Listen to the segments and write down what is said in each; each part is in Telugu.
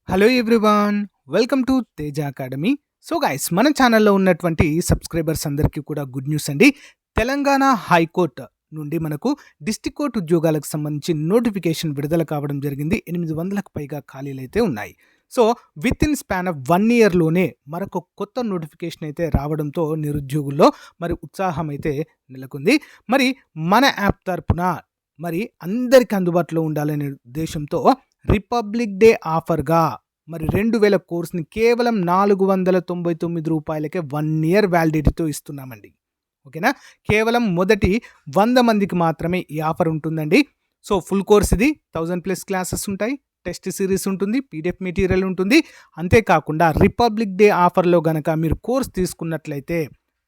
Hello everyone, welcome to Teja academy. So guys, మన ఛానల్లో ఉన్నటువంటి సబ్స్క్రైబర్స్ అందరికీ కూడా గుడ్ న్యూస్ అండి. తెలంగాణ హైకోర్టు నుండి మనకు డిస్ట్రిక్ట్ కోర్టు ఉద్యోగాలకు సంబంధించి నోటిఫికేషన్ విడుదల కావడం జరిగింది. 800కు పైగా ఖాళీలు అయితే ఉన్నాయి. So with in span of 1 ఇయర్లోనే మరొక కొత్త నోటిఫికేషన్ అయితే రావడంతో నిరుద్యోగుల్లో మరి ఉత్సాహం అయితే నెలకొంది. మరి మన యాప్ తరపున మరి అందరికీ అందుబాటులో ఉండాలనే ఉద్దేశంతో రిపబ్లిక్ డే ఆఫర్గా మరి 2000 కోర్స్ని కేవలం రూ. 499కే 1 ఇయర్ వ్యాలిడిటీతో ఇస్తున్నామండి. ఓకేనా? కేవలం మొదటి 100 మందికి మాత్రమే ఈ ఆఫర్ ఉంటుందండి. సో ఫుల్ కోర్స్ ఇది 1000+ క్లాసెస్ ఉంటాయి, టెస్ట్ సిరీస్ ఉంటుంది, పీడిఎఫ్ మెటీరియల్ ఉంటుంది. అంతేకాకుండా రిపబ్లిక్ డే ఆఫర్లో గనక మీరు కోర్స్ తీసుకున్నట్లయితే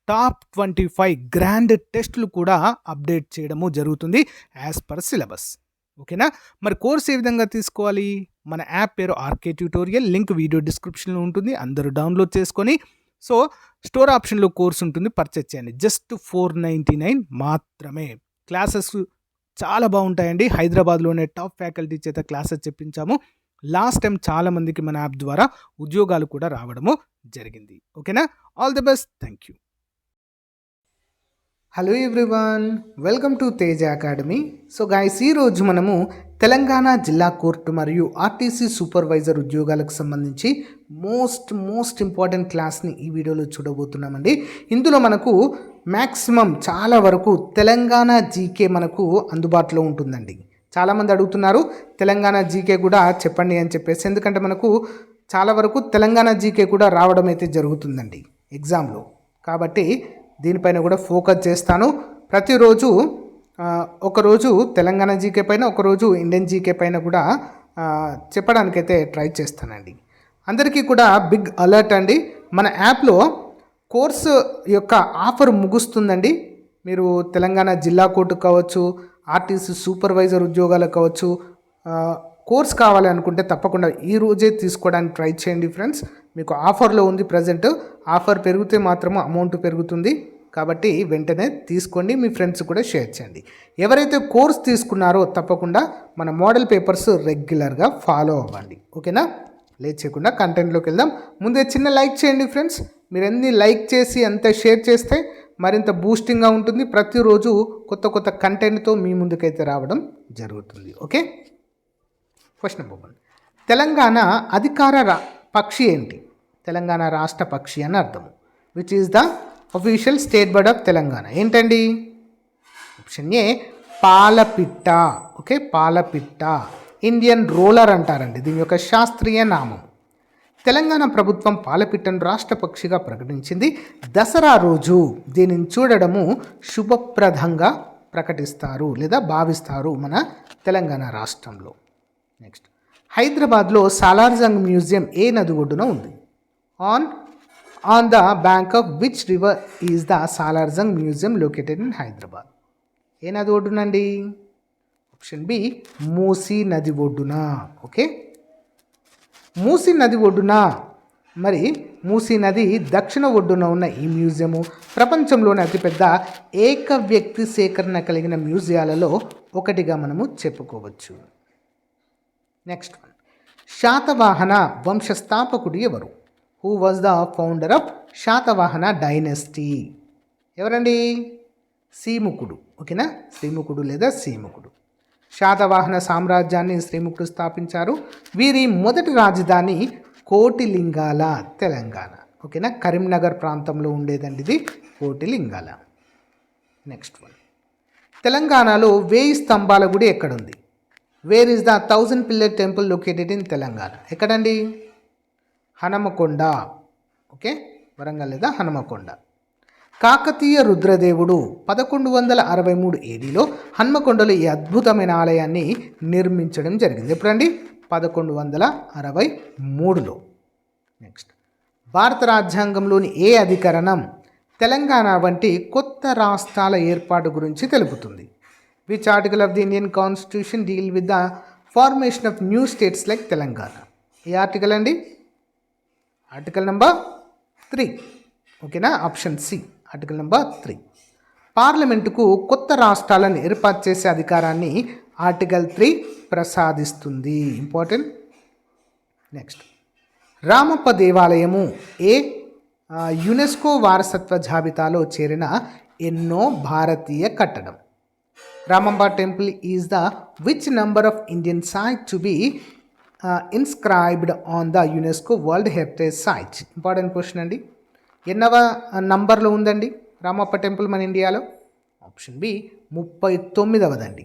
టాప్ 25 గ్రాండ్ టెస్టులు కూడా అప్డేట్ చేయడము జరుగుతుంది యాజ్ పర్ సిలబస్. ఓకేనా? మరి కోర్స్ ఏ విధంగా తీసుకోవాలి? మన యాప్ పేరు ఆర్కే ట్యూటోరియల్, లింక్ వీడియో డిస్క్రిప్షన్లో ఉంటుంది. అందరూ డౌన్లోడ్ చేసుకొని సో స్టోర్ ఆప్షన్లో కోర్స్ ఉంటుంది, పర్చేస్ చేయండి. జస్ట్ 499 మాత్రమే. క్లాసెస్ చాలా బాగుంటాయండి. హైదరాబాద్లోనే టాప్ ఫ్యాకల్టీ చేత క్లాసెస్ చెప్పించాము. లాస్ట్ టైం చాలామందికి మన యాప్ ద్వారా ఉద్యోగాలు కూడా రావడము జరిగింది. ఓకేనా? All the best. Thank you. Hello everyone, welcome to Teja academy. So guys, ఈరోజు మనము తెలంగాణ జిల్లా కోర్టు మరియు ఆర్టీసీ సూపర్వైజర్ ఉద్యోగాలకు సంబంధించి మోస్ట్ ఇంపార్టెంట్ క్లాస్ని ఈ వీడియోలో చూడబోతున్నామండి. ఇందులో మనకు మ్యాక్సిమం చాలా వరకు తెలంగాణ జీకే మనకు అందుబాటులో ఉంటుందండి. చాలామంది అడుగుతున్నారు తెలంగాణ జీకే కూడా చెప్పండి అని చెప్పేసి, ఎందుకంటే మనకు చాలా వరకు తెలంగాణ జీకే కూడా రావడం అయితే జరుగుతుందండి ఎగ్జామ్లో. కాబట్టి దీనిపైన కూడా ఫోకస్ చేస్తాను. ప్రతిరోజు ఒకరోజు తెలంగాణ జీకే పైన, ఒకరోజు ఇండియన్ జీకే పైన కూడా చెప్పడానికైతే ట్రై చేస్తానండి. అందరికీ కూడా బిగ్ అలర్ట్ అండి. మన యాప్లో కోర్సు యొక్క ఆఫర్ ముగుస్తుందండి. మీరు తెలంగాణ జిల్లా కోర్టు కావచ్చు, ఆర్టీసీ సూపర్వైజర్ ఉద్యోగాలకు కావచ్చు, కోర్స్ కావాలి అనుకుంటే తప్పకుండా ఈ రోజే తీసుకోవడానికి ట్రై చేయండి ఫ్రెండ్స్. మీకు ఆఫర్లో ఉంది ప్రజెంట్. ఆఫర్ పెరిగితే మాత్రము అమౌంట్ పెరుగుతుంది. కాబట్టి వెంటనే తీసుకోండి, మీ ఫ్రెండ్స్ కూడా షేర్ చేయండి. ఎవరైతే కోర్స్ తీసుకున్నారో తప్పకుండా మన మోడల్ పేపర్స్ రెగ్యులర్గా ఫాలో అవ్వండి. ఓకేనా? లేట్ చేయకుండా కంటెంట్లోకి వెళ్దాం. ముందే చిన్న లైక్ చేయండి ఫ్రెండ్స్. మీరు ఎన్ని లైక్ చేసి అంత షేర్ చేస్తే మరింత బూస్టింగ్గా ఉంటుంది. ప్రతిరోజు కొత్త కంటెంట్తో మీ ముందుకైతే రావడం జరుగుతుంది. ఓకే? Question number 1. తెలంగాణ అధికార పక్షి ఏంటి? తెలంగాణ రాష్ట్ర పక్షి అని అర్థము. Which is the official state bird of Telangana? ఏంటండి? ఆప్షన్ ఏ పాలపిట్ట. ఓకే, పాలపిట్ట. ఇండియన్ రోలర్ అంటారండి దీని యొక్క శాస్త్రీయ నామం. తెలంగాణ ప్రభుత్వం పాలపిట్టను రాష్ట్ర పక్షిగా ప్రకటించింది. దసరా రోజు దీనిని చూడడము శుభప్రదంగా ప్రకటిస్తారు లేదా భావిస్తారు మన తెలంగాణ రాష్ట్రంలో. నెక్స్ట్, హైదరాబాద్లో సాలార్జంగ్ మ్యూజియం ఏ నది ఒడ్డున ఉంది? On the bank of which river is the Salar Jung museum located in Hyderabad? ఏ నది ఒడ్డునండి? ఆప్షన్ బి మూసీ నది ఒడ్డున. ఓకే, మూసీ నది ఒడ్డున. మరి మూసీ నది దక్షిణ ఒడ్డున ఉన్న ఈ మ్యూజియము ప్రపంచంలోని అతిపెద్ద ఏక వ్యక్తి సేకరణ కలిగిన మ్యూజియాలలో ఒకటిగా మనము చెప్పుకోవచ్చు. నెక్స్ట్ వన్, శాతవాహన వంశస్థాపకుడు ఎవరు? Who was the founder of Satavahana dynasty? ఎవరండి? శ్రీముఖుడు. ఓకేనా? శ్రీముఖుడు లేదా సీముఖుడు. శాతవాహన సామ్రాజ్యాన్ని శ్రీముఖుడు స్థాపించారు. వీరి మొదటి రాజధాని కోటిలింగాల, తెలంగాణ. ఓకేనా? కరీంనగర్ ప్రాంతంలో ఉండేదండి ఇది కోటిలింగాల. నెక్స్ట్ వన్, తెలంగాణలో 1000 స్తంభాల గుడి ఎక్కడుంది? Where is the 1000 pillar temple located in Telangana? ఎక్కడండి? హనుమకొండ. ఓకే, వరంగల్ లేదా హనుమకొండ. కాకతీయ రుద్రదేవుడు 1163 ఏడీలో హన్మకొండలో ఈ అద్భుతమైన ఆలయాన్ని నిర్మించడం జరిగింది. ఎప్పుడండి? 1163లో. నెక్స్ట్, భారత రాజ్యాంగంలోని ఏ అధికరణం తెలంగాణ వంటి కొత్త రాష్ట్రాల ఏర్పాటు గురించి తెలుపుతుంది? Which article of the Indian Constitution deal with the formation of new states like Telangana? ఏ ఆర్టికల్ అండి? Article number 3. ఓకేనా? Option C, article number 3. పార్లమెంటుకు కొత్త రాష్ట్రాలను ఏర్పాటు చేసే అధికారాన్ని ఆర్టికల్ 3 ప్రసాదిస్తుంది. ఇంపార్టెంట్. నెక్స్ట్ రామప్ప దేవాలయము ఏ యునెస్కో వారసత్వ జాబితాలో చేరిన ఎన్నో భారతీయ కట్టడం. Ramappa temple is the which number of Indian site to be inscribed on the UNESCO world heritage site. Important question అండి. ఎన్నవ నంబర్లో ఉందండి రామప్ప టెంపుల్ మన ఇండియాలో? ఆప్షన్ బి 39వదండి.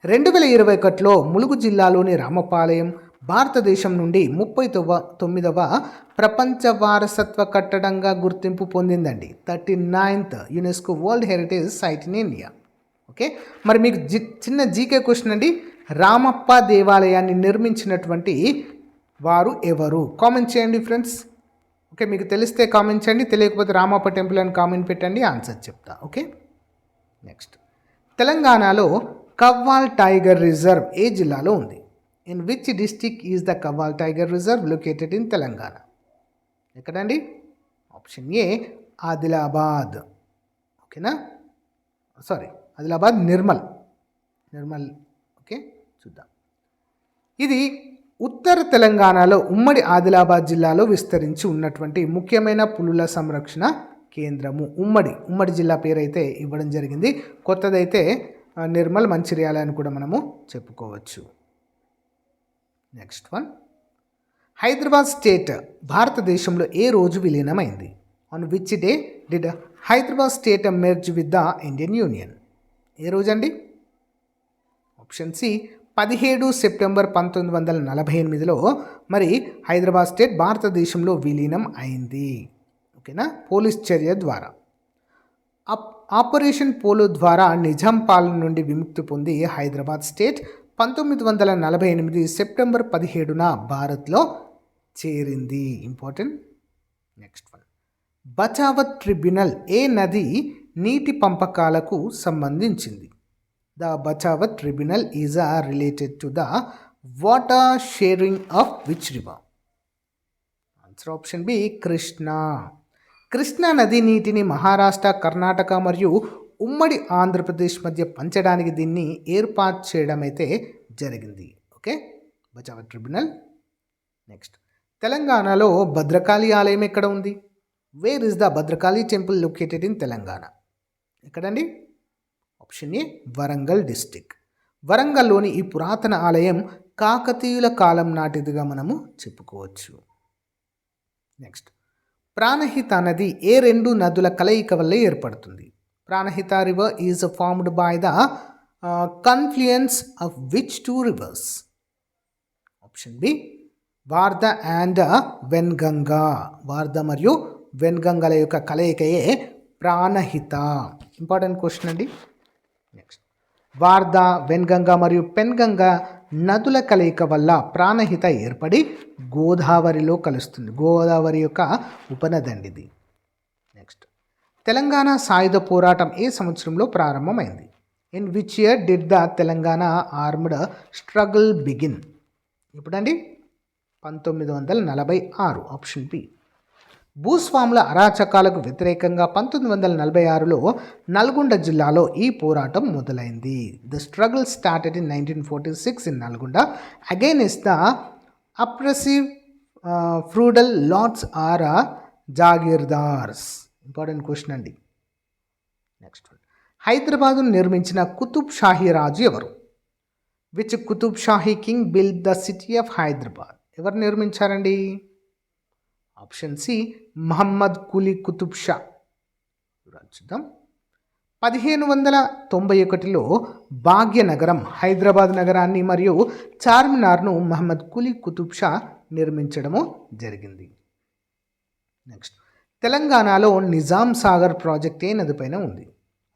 2021లో ములుగు జిల్లాలోని రామపాలయం భారతదేశం నుండి 39వ ప్రపంచ వారసత్వ కట్టడంగా గుర్తింపు పొందిందండి. 39th UNESCO world heritage site in India. Okay, మరి మీకు చిన్న జీకే క్వశ్చన్ అండి. రామప్ప దేవాలయాన్ని నిర్మించినటువంటి వారు ఎవరు? కామెంట్ చేయండి ఫ్రెండ్స్. ఓకే, మీకు తెలిస్తే కామెంట్ చేయండి, తెలియకపోతే రామప్ప టెంపుల్ అని కామెంట్ పెట్టండి, ఆన్సర్ చెప్తా. ఓకే, నెక్స్ట్ తెలంగాణలో కవ్వాల్ టైగర్ రిజర్వ్ ఏ జిల్లాలో ఉంది? In which district is the Kawal tiger reserve located in Telangana? ఎక్కడండి? Option A Adilabad. ఓకేనా, సారీ ఆదిలాబాద్, నిర్మల్. ఓకే, చూద్దాం. ఇది ఉత్తర తెలంగాణలో ఉమ్మడి ఆదిలాబాద్ జిల్లాలో విస్తరించి ఉన్నటువంటి ముఖ్యమైన పులుల సంరక్షణ కేంద్రము. ఉమ్మడి జిల్లా పేరైతే ఇవ్వడం జరిగింది. కొత్తదైతే నిర్మల్, మంచిర్యాల అని కూడా మనము చెప్పుకోవచ్చు. నెక్స్ట్ వన్, హైదరాబాద్ స్టేట్ భారతదేశంలో ఏ రోజు విలీనమైంది? On which day did Hyderabad state merge with the Indian union? ఏ రోజు అండి? ఆప్షన్ సి 17 సెప్టెంబర్ 1948లో మరి హైదరాబాద్ స్టేట్ భారతదేశంలో విలీనం అయింది. ఓకేనా, పోలీస్ చర్య ద్వారా. ఆపరేషన్ పోలో ద్వారా నిజాం పాలన నుండి విముక్తి పొంది హైదరాబాద్ స్టేట్ 1948 సెప్టెంబర్ 17న భారత్లో చేరింది. Important. Next one, Bachawat tribunal ఏ నది నీటి పంపకాలకు సంబంధించింది? The Bachawat tribunal is related to the water sharing of which river? Answer option B Krishna నది నీటిని మహారాష్ట్ర, కర్ణాటక మరియు ఉమ్మడి ఆంధ్రప్రదేశ్ మధ్య పంచడానికి దీన్ని ఏర్పాటు చేయడం అయితే జరిగింది. Okay, Bachawat tribunal. నెక్స్ట్, తెలంగాణలో భద్రకాళి ఆలయం ఎక్కడ ఉంది? Where is the Bhadrakali temple located in Telangana? ఎక్కడండి? Option A Warangal district. వరంగల్లోని ఈ పురాతన ఆలయం కాకతీయుల కాలం నాటిదిగా మనము చెప్పుకోవచ్చు. నెక్స్ట్, ప్రాణహిత నది ఏ రెండు నదుల కలయిక వల్ల ఏర్పడుతుంది? Pranahita river is formed by the confluence of which two rivers? Option B Wardha and Wainganga. Wardha మరియు వెన్గంగల యొక్క కలయికయే ప్రాణహిత. ఇంపార్టెంట్ క్వశ్చన్ అండి. నెక్స్ట్, వార్ధ, వెన్గంగా మరియు పెన్గంగా నదుల కలయిక వల్ల ప్రాణహిత ఏర్పడి గోదావరిలో కలుస్తుంది. గోదావరి యొక్క ఉపనది అండి ఇది. నెక్స్ట్, తెలంగాణ సాయుధ పోరాటం ఏ సంవత్సరంలో ప్రారంభమైంది? In which year did the Telangana armed struggle begin? ఎప్పుడండి? 1946. Option B. భూస్వాముల అరాచకాలకు వ్యతిరేకంగా 1946లో నల్గొండ జిల్లాలో ఈ పోరాటం మొదలైంది. The struggle started in 1946 in Nalgonda against the oppressive feudal lords or jagirdars. Important question అండి. నెక్స్ట్, హైదరాబాదును నిర్మించిన కుతుబ్ షాహీ రాజు ఎవరు? Which Qutb Shahi king build the city of Hyderabad? ఎవరు నిర్మించారండి? Option C Muhammad Quli Qutb Shah. చూద్దాం. 1591లో భాగ్యనగరం, హైదరాబాద్ నగరాన్ని మరియు చార్మినార్ను మహమ్మద్ కులీ కుతుబ్ షా నిర్మించడము జరిగింది. నెక్స్ట్, తెలంగాణలో నిజాం సాగర్ ప్రాజెక్ట్ ఏ నదిపైన ఉంది?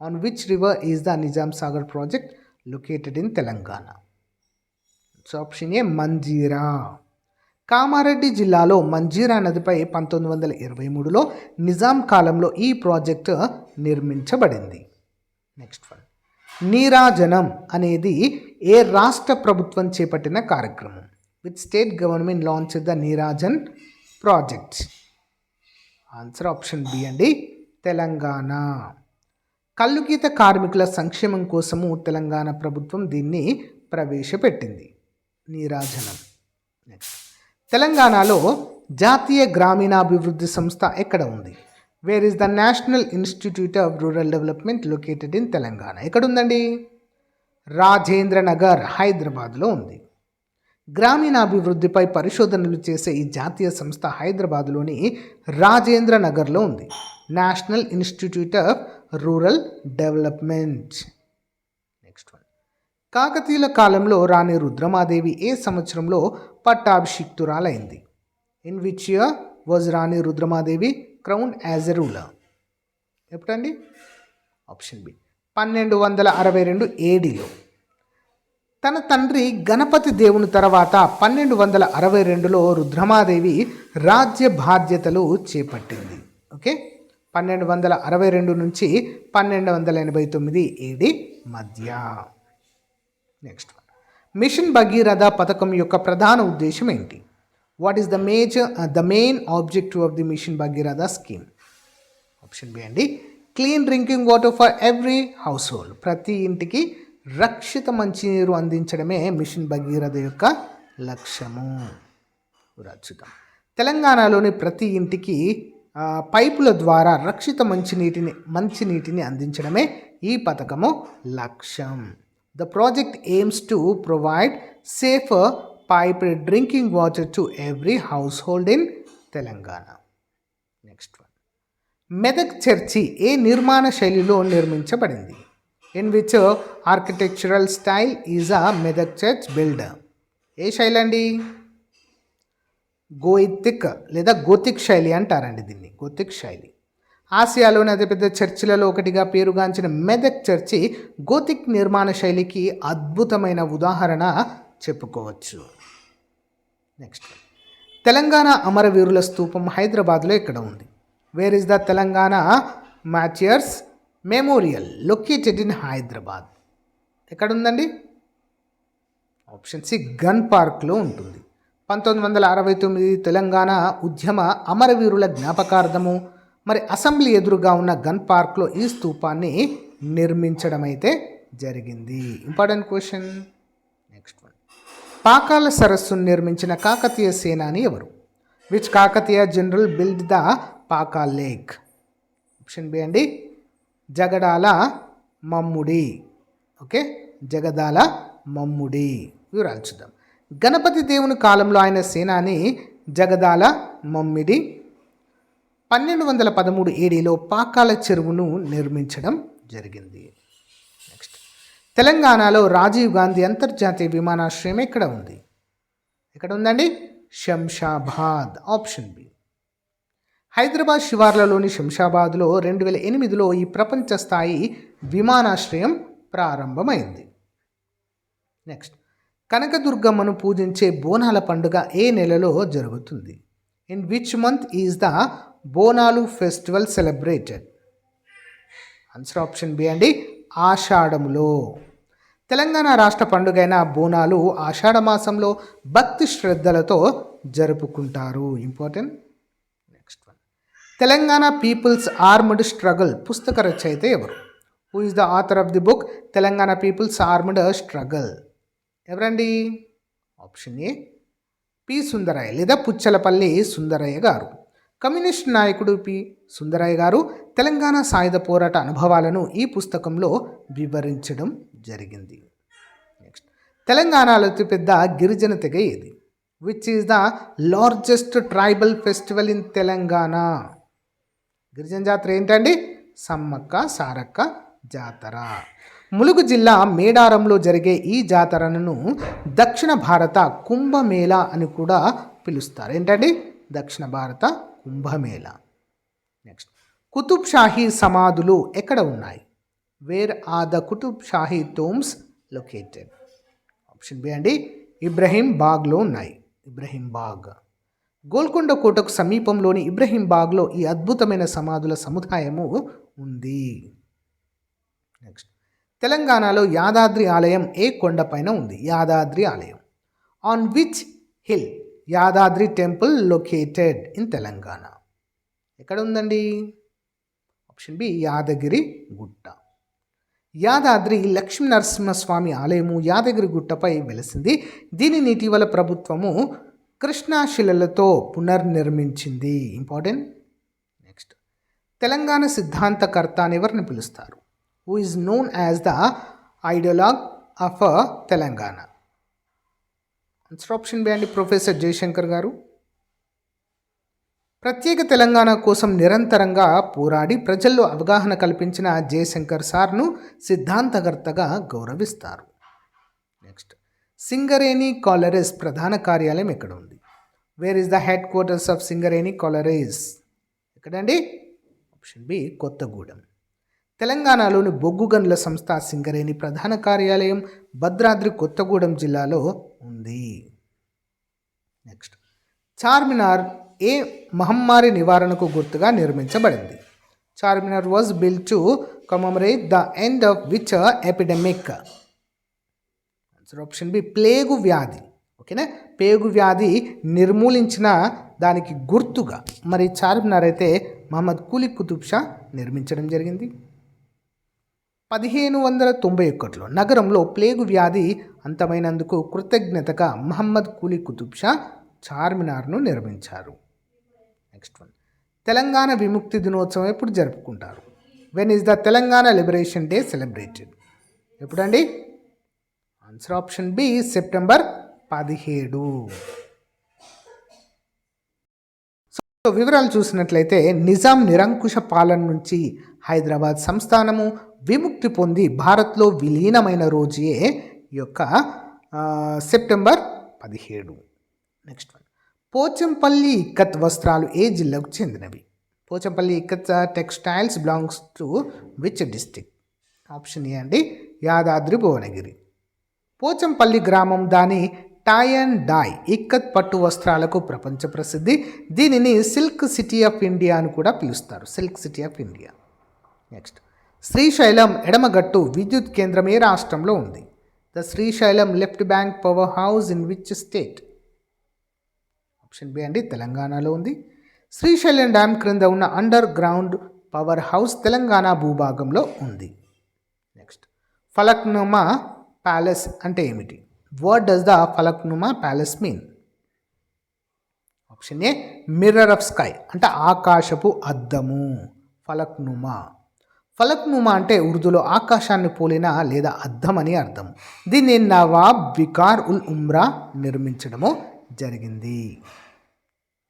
On which river is the Nizam Sagar project located in Telangana? Option A Manjira. Kamareddy జిల్లాలో మంజీరా నదిపై 1923లో నిజాం కాలంలో ఈ ప్రాజెక్టు నిర్మించబడింది. నెక్స్ట్ వన్, నీరాజనం అనేది ఏ రాష్ట్ర ప్రభుత్వం చేపట్టిన కార్యక్రమం? Which state government launch the Neerajan project? Answer option B అండి, తెలంగాణ. కల్లుగీత కార్మికుల సంక్షేమం కోసము తెలంగాణ ప్రభుత్వం దీన్ని ప్రవేశపెట్టింది, నీరాజనం. నెక్స్ట్, తెలంగాణలో జాతీయ గ్రామీణాభివృద్ధి సంస్థ ఎక్కడ ఉంది? Where is the national institute of rural development located in Telangana? ఎక్కడుందండి? రాజేంద్ర నగర్, హైదరాబాద్లో ఉంది. గ్రామీణాభివృద్ధిపై పరిశోధనలు చేసే ఈ జాతీయ సంస్థ హైదరాబాద్లోని రాజేంద్ర నగర్లో ఉంది. National institute of rural development. Next one. కాకతీయుల కాలంలో రాణి రుద్రమాదేవి ఏ సంవత్సరంలో పట్టాభిషిక్తురాలైంది? In which year was Rani Rudramadevi crown as a ruler? ఎప్పుడండి? ఆప్షన్ బి 1262 ఏడీలో. తన తండ్రి గణపతి దేవుని తర్వాత 1262లో రుద్రమాదేవి రాజ్య బాధ్యతలు చేపట్టింది. ఓకే, 1262 నుంచి 1289 ఏడి మధ్య. Next one. మిషన్ భగీరథ పథకం యొక్క ప్రధాన ఉద్దేశం ఏంటి? What is the main objective of the mission Bhagiratha scheme? Option B అండి, clean drinking water for every household. ప్రతి ఇంటికి రక్షిత మంచినీరు అందించడమే మిషన్ భగీరథ యొక్క లక్ష్యము. రక్షితం. తెలంగాణలోని ప్రతి ఇంటికి పైపుల ద్వారా రక్షిత మంచినీటిని అందించడమే ఈ పథకము లక్ష్యం. The project aims to provide safer piped drinking water to every household in Telangana. Next one. Medak church ఏ నిర్మాణ శైలిలో నిర్మించబడింది? In which architectural style is a Medak church builder? ఏ శైలి అండి? గోయితిక్ లేదా గోతిక్ శైలి అంటారండి దీన్ని. గోతిక్ శైలి. ఆసియాలోని అతిపెద్ద చర్చిలలో ఒకటిగా పేరుగాంచిన మెదక్ చర్చి గోతిక్ నిర్మాణ శైలికి అద్భుతమైన ఉదాహరణ చెప్పుకోవచ్చు. నెక్స్ట్. తెలంగాణ అమరవీరుల స్తూపం హైదరాబాద్లో ఎక్కడ ఉంది? Where is the Telangana martyrs memorial located in Hyderabad? ఎక్కడుందండి? ఆప్షన్ సి గన్ పార్క్లో ఉంటుంది. 1969 తెలంగాణ ఉద్యమ అమరవీరుల జ్ఞాపకార్థము మరి అసెంబ్లీ ఎదురుగా ఉన్న గన్ పార్క్లో ఈ స్తూపాన్ని నిర్మించడం అయితే జరిగింది. Important question. Next one. Pakala సరస్సును నిర్మించిన కాకతీయ సేనాని ఎవరు? Which Kakatiya general build the Pakhal lake? Option B అండి, జగడాల మమ్ముడి. ఓకే, జగదాల మమ్ముడి. వివరాలు చూద్దాం. గణపతి దేవుని కాలంలో ఆయన సేనాని జగదాల మమ్మిడి 1213 ఏడీలో పాకాల చెరువును నిర్మించడం జరిగింది. నెక్స్ట్. తెలంగాణలో రాజీవ్ గాంధీ అంతర్జాతీయ విమానాశ్రయం ఎక్కడ ఉంది? ఎక్కడ ఉందండి? శంషాబాద్. Option B. హైదరాబాద్ శివార్లలోని శంషాబాద్లో 2008లో ఈ ప్రపంచ స్థాయి విమానాశ్రయం ప్రారంభమైంది. నెక్స్ట్. కనకదుర్గమ్మను పూజించే బోనాల పండుగ ఏ నెలలో జరుగుతుంది? In which month is the Bonalu festival celebrated? Answer option B అండి, ఆషాఢంలో. తెలంగాణ రాష్ట్ర పండుగైన బోనాలు ఆషాఢ మాసంలో భక్తి శ్రద్ధలతో జరుపుకుంటారు. Important. Next one. Telangana people's armed struggle పుస్తక రచయిత ఎవరు? Who is the author of the book Telangana people's armed struggle? ఎవరండి? ఆప్షన్ ఏ పి సుందరయ్య లేదా పుచ్చలపల్లి సుందరయ్య గారు. కమ్యూనిస్ట్ నాయకుడు పి సుందరయ్య గారు తెలంగాణ సాయుధ పోరాట అనుభవాలను ఈ పుస్తకంలో వివరించడం జరిగింది. నెక్స్ట్. తెలంగాణలో అతిపెద్ద గిరిజన తెగ ఏది? Which is the largest tribal festival in Telangana? గిరిజన జాతర ఏంటండి? సమ్మక్క సారక్క జాతర. ములుగు జిల్లా మేడారంలో జరిగే ఈ జాతరను దక్షిణ భారత కుంభమేళా అని కూడా పిలుస్తారు. ఏంటండి? దక్షిణ భారత కుంభమేళా. నెక్స్ట్. కుతుబ్ షాహీ సమాధులు ఎక్కడ ఉన్నాయి? Where are the Qutb Shahi tombs located? Option B అండి, ఇబ్రహీం బాగ్లో ఉన్నాయి. ఇబ్రహీం బాగ్. గోల్కొండ కోటకు సమీపంలోని ఇబ్రహీం బాగ్లో ఈ అద్భుతమైన సమాధుల సముదాయము ఉంది. నెక్స్ట్. తెలంగాణలో యాదాద్రి ఆలయం ఏ కొండపైన ఉంది? యాదాద్రి ఆలయం. On which hill Yadadri temple located in Telangana? ఎక్కడ ఉందండి? Option B Yadagiri Gutta. యాదాద్రి లక్ష్మీ నరసింహస్వామి ఆలయము యాదగిరి గుట్టపై వెలసింది. దీనిని ఇటీవల ప్రభుత్వము కృష్ణా శిలలతో పునర్నిర్మించింది. ఇంపార్టెంట్. నెక్స్ట్, తెలంగాణ సిద్ధాంతకర్త అని ఎవరిని పిలుస్తారు? Who is known as the ideologue of Telangana? Answer option B అండి, ప్రొఫెసర్ జయశంకర్ గారు. ప్రత్యేక తెలంగాణ కోసం నిరంతరంగా పోరాడి ప్రజల్లో అవగాహన కల్పించిన జయశంకర్ సార్ను సిద్ధాంతకర్తగా గౌరవిస్తారు. నెక్స్ట్, సింగరేణి కాలరీస్ ప్రధాన కార్యాలయం ఎక్కడ ఉంది? Where is the headquarters of Singareni collieries? ఎక్కడండి? Option B, Kothagudem. తెలంగాణలోని బొగ్గు గనుల సంస్థ సింగరేణి ప్రధాన కార్యాలయం భద్రాద్రి కొత్తగూడెం జిల్లాలో ఉంది. నెక్స్ట్, చార్మినార్ ఏ మహమ్మారి నివారణకు గుర్తుగా నిర్మించబడింది? Charminar was built to commemorate the end of which epidemic? Answer option B, plague వ్యాధి. ఓకేనా, పేగు వ్యాధి నిర్మూలించిన దానికి గుర్తుగా మరి చార్మినార్ అయితే మహమ్మద్ కులీ కుతుబ్ షా నిర్మించడం జరిగింది. 1591లో నగరంలో ప్లేగు వ్యాధి అంతమైనందుకు కృతజ్ఞతగా మహమ్మద్ కులీ కుతుబ్ షా చార్మినార్ను నిర్మించారు. నెక్స్ట్ వన్, తెలంగాణ విముక్తి దినోత్సవం ఎప్పుడు జరుపుకుంటారు? When is the Telangana liberation day celebrated? ఎప్పుడండి? Answer option B, September 17. So వివరాలు చూసినట్లయితే నిజాం నిరంకుశ పాలన నుంచి హైదరాబాద్ సంస్థానము విముక్తి పొంది భారత్లో విలీనమైన రోజే ఈ యొక్క September 17. Next one, Pochampally Ikat వస్త్రాలు ఏ జిల్లాకు చెందినవి? Pochampally Ikat textiles belongs to which district? Option A అండి, యాదాద్రి భువనగిరి. పోచంపల్లి గ్రామం దాని టై అండ్ డై ఇక్కత్ పట్టు వస్త్రాలకు ప్రపంచ ప్రసిద్ధి. దీనిని సిల్క్ సిటీ ఆఫ్ ఇండియా అని కూడా పిలుస్తారు, silk city of India. Next, Srisailam ఎడమగట్టు విద్యుత్ కేంద్రం ఏ రాష్ట్రంలో ఉంది? The Srisailam left bank power house in which state? Option B అండి, తెలంగాణలో ఉంది. శ్రీశైలం డ్యామ్ క్రింద ఉన్న underground power house Telangana భూభాగంలో ఉంది. నెక్స్ట్, ఫలక్నుమా ప్యాలెస్ అంటే ఏమిటి? What does the Falaknuma palace mean? Option A, mirror of sky అంటే ఆకాశపు అద్దము. ఫలక్నుమా. ఫలక్నుమా అంటే ఉర్దూలో ఆకాశాన్ని పోలిన లేదా అద్దం అని అర్థం. దీన్ని నవాబ్ వికార్ ఉల్ ఉమ్రా నిర్మించడము జరిగింది.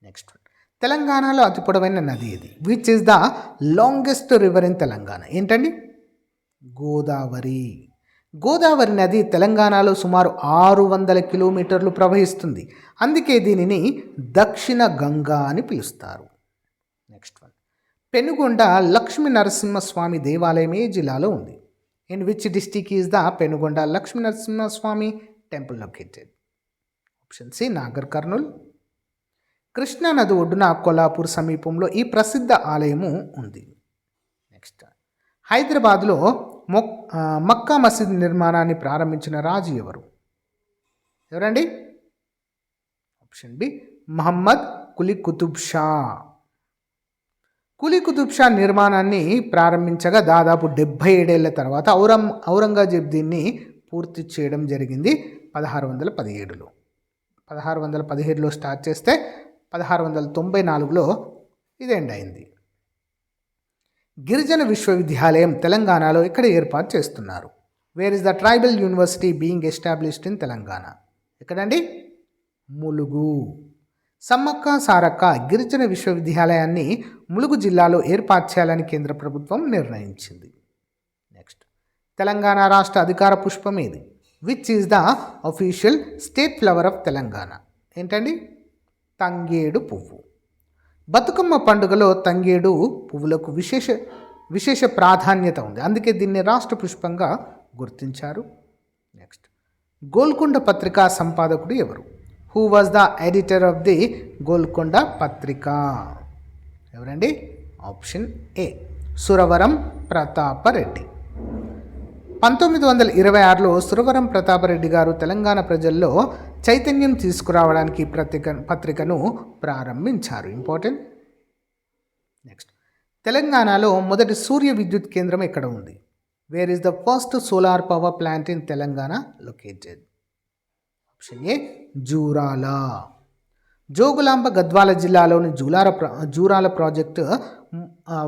నెక్స్ట్, తెలంగాణలో అతి పొడవైన నది ఇది. Which is the longest river in Telangana? ఏంటండి? గోదావరి. గోదావరి నది తెలంగాణలో సుమారు 600 కిలోమీటర్లు ప్రవహిస్తుంది. అందుకే దీనిని దక్షిణ గంగా అని పిలుస్తారు. నెక్స్ట్ వన్, పెనుగొండ లక్ష్మీ నరసింహస్వామి దేవాలయం ఏ జిల్లాలో ఉంది? In which district is the Penugonda Lakshmi Narasimhaswamy temple located? Option C, Nagar Kurnool. Krishna నది ఒడ్డున కొల్లాపూర్ సమీపంలో ఈ ప్రసిద్ధ ఆలయము ఉంది. నెక్స్ట్, హైదరాబాద్లో మక్కా మసీద్ నిర్మాణాన్ని ప్రారంభించిన రాజు ఎవరు? ఎవరండి? Option B, Muhammad Quli Qutb Shah. కులీ కుతుబ్ షా నిర్మాణాన్ని ప్రారంభించగా దాదాపు 77 ఏళ్ల తర్వాత ఔరంగజేబ్ దీన్ని పూర్తి చేయడం జరిగింది 1617లో. 1617లో స్టార్ట్ చేస్తే 1694లో ఇది ఎండ్ అయింది. గిరిజన విశ్వవిద్యాలయం తెలంగాణలో ఎక్కడ ఏర్పాటు చేస్తున్నారు? Wear is the tribal university being established in Telangana? ఎక్కడండి? ములుగు. సమ్మక్క సారక్క గిరిజన విశ్వవిద్యాలయాన్ని ములుగు జిల్లాలో ఏర్పాటు చేయాలని కేంద్ర ప్రభుత్వం నిర్ణయించింది. నెక్స్ట్, తెలంగాణ రాష్ట్ర అధికార పుష్పం ఏది? Which is the official state flower of Telangana? ఏంటండి? తంగేడు పువ్వు. బతుకమ్మ పండుగలో తంగేడు పువ్వులకు విశేష ప్రాధాన్యత ఉంది. అందుకే దీన్ని రాష్ట్ర పుష్పంగా గుర్తించారు. నెక్స్ట్, గోల్కొండ పత్రిక సంపాదకుడు ఎవరు? Who was the editor of the Golconda Patrika? ఎవరండి? Option A, Suravaram Pratapa Reddy. 1926లో సురవరం ప్రతాపరెడ్డి గారు తెలంగాణ ప్రజల్లో చైతన్యం తీసుకురావడానికి పత్రికను ప్రారంభించారు. ఇంపార్టెంట్. నెక్స్ట్, తెలంగాణలో మొదటి సూర్య విద్యుత్ కేంద్రం ఎక్కడ ఉంది? Where is the first solar power plant in Telangana located? Option A, Jurala. Jogulamba Gadwal జిల్లాలోని జూరాల ప్రాజెక్టు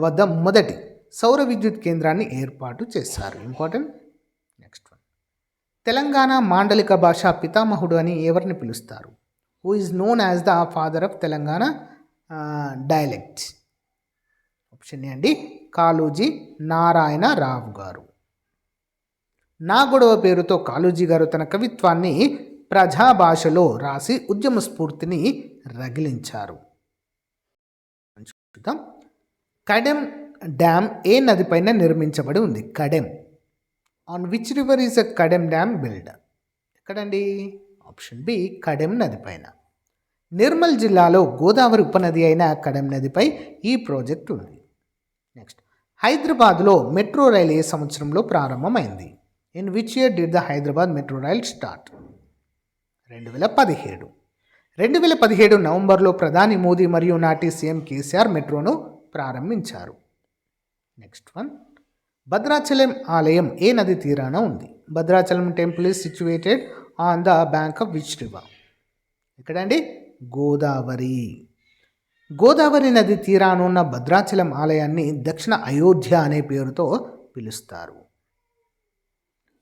వద్ద మొదటి సౌర విద్యుత్ కేంద్రాన్ని ఏర్పాటు చేశారు. ఇంపార్టెంట్. Next one. తెలంగాణ మాండలిక భాష పితామహుడు అని ఎవరిని పిలుస్తారు? Who is known as the father of Telangana dialect? Option A అండి, కాళోజీ నారాయణరావు గారు. నా గొడవ పేరుతో కాళోజీ గారు తన కవిత్వాన్ని ప్రజా భాషలో రాసి ఉద్యమ స్ఫూర్తిని రగిలించారు. చూద్దాం. కడెం డ్యామ్ ఏ నది పైన నిర్మించబడి ఉంది? Kadem. On which river is a Kadem dam build? ఎక్కడండి? ఆప్షన్ బి, కడెం నది పైన. నిర్మల్ జిల్లాలో గోదావరి ఉపనది అయిన కడెం నదిపై ఈ ప్రాజెక్ట్ ఉంది. నెక్స్ట్. హైదరాబాద్లో మెట్రో రైలు ఏ సంవత్సరంలో ప్రారంభమైంది? In which year did the Hyderabad metro rail start? 2017. 2017 నవంబర్లో ప్రధాని మోదీ మరియు నాటి సీఎం కేసీఆర్ మెట్రోను ప్రారంభించారు. Next one. భద్రాచలం ఆలయం ఏ నది తీరాన ఉంది? Bhadrachalam temple is situated on the bank of which river? ఎక్కడండి? గోదావరి. గోదావరి నది తీరాన ఉన్న భద్రాచలం ఆలయాన్ని దక్షిణ అయోధ్య అనే పేరుతో పిలుస్తారు.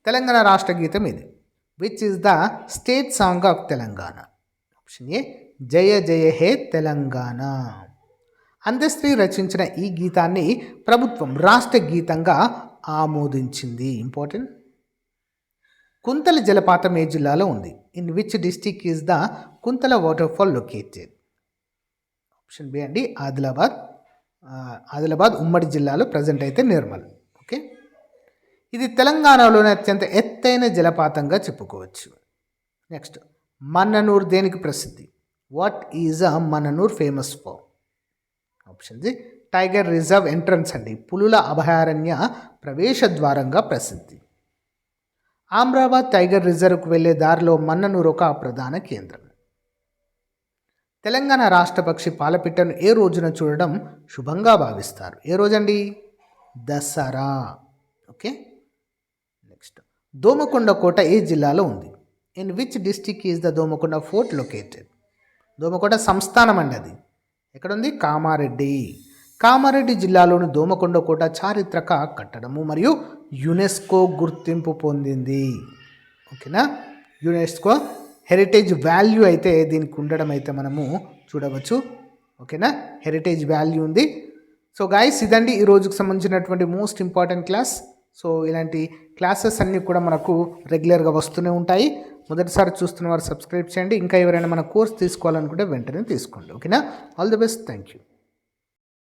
తెలంగాణ రాష్ట్ర గీతం ఇది. Which is the state song of Telangana? Option A, Jaya Jaya He Telangana. Andesri రచించిన ఈ గీతాన్ని ప్రభుత్వం రాష్ట్ర గీతంగా ఆమోదించింది. ఇంపార్టెంట్. కుంతల జలపాతం ఏ జిల్లాలో ఉంది? In which district is the Kuntala waterfall located? Option B అండి, ఆదిలాబాద్ ఉమ్మడి జిల్లాలో, ప్రజెంట్ అయితే నిర్మల్. ఓకే. ఇది తెలంగాణలోని అత్యంత ఎత్తైన జలపాతంగా చెప్పుకోవచ్చు. నెక్స్ట్. మన్ననూర్ దేనికి ప్రసిద్ధి? What is a Mannanur famous for? Option C, tiger reserve entrance అండి, పులుల అభయారణ్య ప్రవేశ ద్వారంగా ప్రసిద్ధి. ఆమ్రాబాద్ టైగర్ రిజర్వ్కు వెళ్లే దారిలో మన్ననూర్ ఒక ప్రధాన కేంద్రం. తెలంగాణ రాష్ట్ర పక్షి పాలపిట్టను ఏ రోజున చూడడం శుభంగా భావిస్తారు? ఏ రోజండి? దసరా. ఓకే. నెక్స్ట్. దోమకొండ కోట ఏ జిల్లాలో ఉంది? In which district is the Domakonda fort located? Domakonda సంస్థానం అండి అది. ఎక్కడుంది? కామారెడ్డి. కామారెడ్డి జిల్లాలోని దోమకొండ కోట చారిత్రక కట్టడము మరియు యునెస్కో గుర్తింపు పొందింది. ఓకేనా? యునెస్కో హెరిటేజ్ వాల్యూ అయితే దీనికి ఉండడం అయితే మనము చూడవచ్చు. ఓకేనా? హెరిటేజ్ వాల్యూ ఉంది. సో గైస్, ఇదండి ఈ రోజుకు సంబంధించినటువంటి మోస్ట్ ఇంపార్టెంట్ క్లాస్. సో ఇలాంటి క్లాసెస్ అన్నీ కూడా మనకు రెగ్యులర్గా వస్తూనే ఉంటాయి. మొదటిసారి చూస్తున్న వారు సబ్స్క్రైబ్ చేయండి. ఇంకా ఎవరైనా మన కోర్స్ తీసుకోవాలనుకుంటే వెంటనే తీసుకోండి. ఓకేనా? All the best. Thank you.